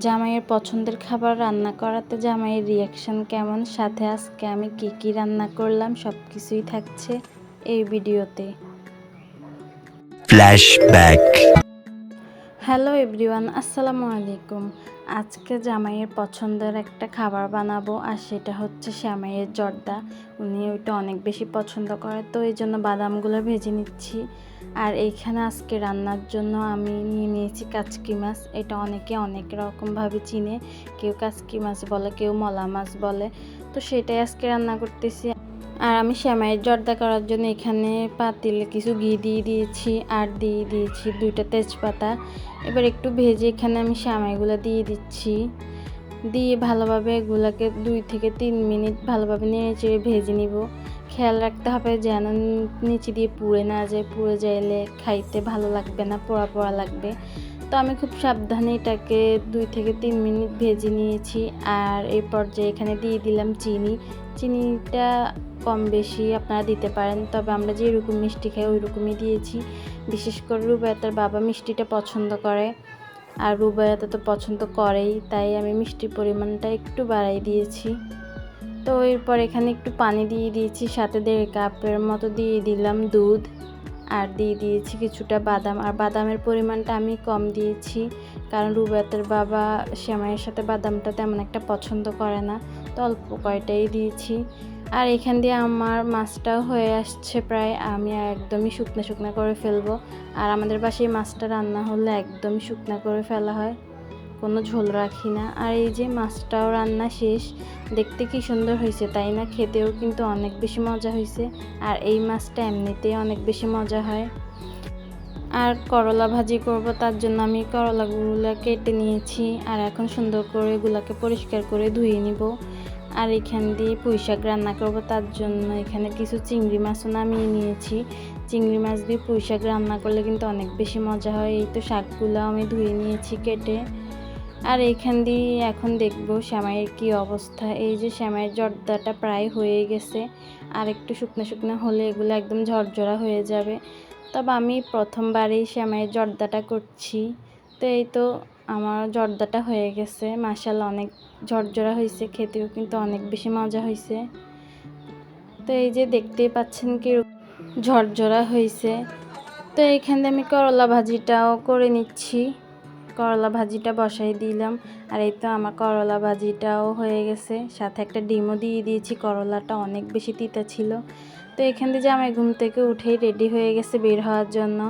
জামাইয়ের পছন্দের খাবার রান্না করাতে জামাইয়ের রিয়াকশন কেমন, সাথে আজকে আমি কি রান্না করলাম সব কিছুই থাকছে এই ভিডিওতে। ফ্ল্যাশব্যাক। হ্যালো এভরিওয়ান, আসসালামু আলাইকুম। আজকে জামাইয়ের পছন্দের একটা খাবার বানাবো, আর সেটা হচ্ছে সেমাইয়ের জর্দা। উনি ওইটা অনেক বেশি পছন্দ করে, তো এই জন্য বাদামগুলো ভেজে নিচ্ছি। আর এইখানে আজকে রান্নার জন্য আমি নিয়ে নিয়েছি কাচকি মাছ। এটা অনেকে অনেক রকমভাবে চিনে, কেউ কাচকি মাছ বলে, কেউ মলা মাছ বলে। তো সেটাই আজকে রান্না করতেছি। আর আমি সেমাইয়ের জর্দা করার জন্য এখানে পাতিলে কিছু ঘি দিয়ে দিয়েছি, আর দিয়ে দিয়েছি 2টা তেজপাতা। এবার একটু ভেজে এখানে আমি সেমাইগুলো দিয়ে দিচ্ছি। দিয়ে ভালোভাবে এগুলোকে 2 থেকে 3 মিনিট ভালোভাবে নেড়েচেড়ে ভেজে নিব। খেয়াল রাখতে হবে যেন নিচে দিয়ে পুড়ে না যায়, পুড়ে যাইলে খাইতে ভালো লাগবে না, পোড়া পোড়া লাগবে। তো আমি খুব সাবধানে এটাকে 2 থেকে 3 মিনিট ভেজে নিয়েছি। আর এই পর্যায়ে এখানে দিয়ে দিলাম চিনিটা কম বেশি আপনারা দিতে পারেন, তবে আমরা যেরকম মিষ্টি খাই ওই রকমই দিয়েছি। বিশেষ করে রুবাইয়ার বাবা মিষ্টিটা পছন্দ করে, আর রুবাইয়া তো পছন্দ করেই, তাই আমি মিষ্টির পরিমাণটা একটু বাড়াই দিয়েছি। তো এরপর এখানে একটু পানি দিয়ে দিয়েছি, সাথে 1.5 কাপের মতো দিয়ে দিলাম দুধ, আর দিয়ে দিয়েছি কিছুটা বাদাম। আর বাদামের পরিমাণটা আমি কম দিয়েছি, কারণ রুবাইয়ার বাবা সেমাইয়ের সাথে বাদামটা তেমন একটা পছন্দ করে না, তো অল্প কয়টাই দিয়েছি। আর এখান দিয়ে আমার মাছটাও হয়ে আসছে প্রায়, আমি একদমই শুকনো করে ফেলবো। আর আমাদের বাসায় মাছটা রান্না হলে একদমই শুকনো করে ফেলা হয়, কোনো ঝোল রাখি না। আর এই যে মাছটাও রান্না শেষ। দেখতে কি সুন্দর হয়েছে তাই না? খেতেও কিন্তু অনেক বেশি মজা হয়েছে। আর এই মাছটা এমনিতেই অনেক বেশি মজা হয়। আর করলা ভাজি করব, তার জন্য আমি করলাগুলো কেটে নিয়েছি। আর এখন সুন্দর করে এগুলোকে পরিষ্কার করে ধুয়ে নিব। আর এখান দিয়ে পুঁই শাক রান্না করব, তার জন্য এখানে কিছু চিংড়ি মাছও নামিয়ে নিয়েছি। চিংড়ি মাছ দিয়ে পুঁই শাক রান্না করলে কিন্তু অনেক বেশি মজা হয়। এই তো শাকগুলো আমি ধুয়ে নিয়েছি কেটে। আর এইখান দিয়ে এখন দেখব সেমাইয়ের কি অবস্থা। এই যে সেমাইয়ের জর্দাটা প্রায় হয়ে গেছে, আর একটু শুকনো হলে এগুলো একদম ঝরঝরা হয়ে যাবে। তবে আমি প্রথমবারই সেমাইয়ের জর্দাটা করছি, তো এই তো আমার জর্দাটা হয়ে গেছে। মাশাআল্লাহ অনেক ঝরঝরা হয়েছে, খেতেও কিন্তু অনেক বেশি মজা হয়েছে। তো এই যে দেখতেই পাচ্ছেন কি ঝরঝরা হয়েছে। তো এইখানে আমি করলা ভাজিটাও করে নিচ্ছি, করলা ভাজিটা বসাই দিলাম। আর এই তো আমার করলা ভাজিটাও হয়ে গেছে, সাথে একটা ডিমও দিয়ে দিয়েছি। করলাটা অনেক বেশি তিতা ছিল। তো এখান দিয়ে জামাই ঘুম থেকে উঠেই রেডি হয়ে গেছে বের হওয়ার জন্য,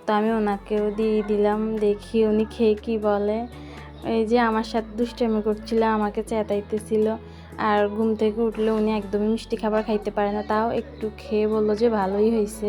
তো আমি ওনাকেও দিয়ে দিলাম, দেখি উনি খেয়ে কি বলে। এই যে আমার সাথে দুষ্টামি করছিল, আমাকে চেতাইতেছিল। আর ঘুম থেকে উঠলে উনি একদমই মিষ্টি খাবার খাইতে পারে না, তাও একটু খেয়ে বললো যে ভালোই হয়েছে।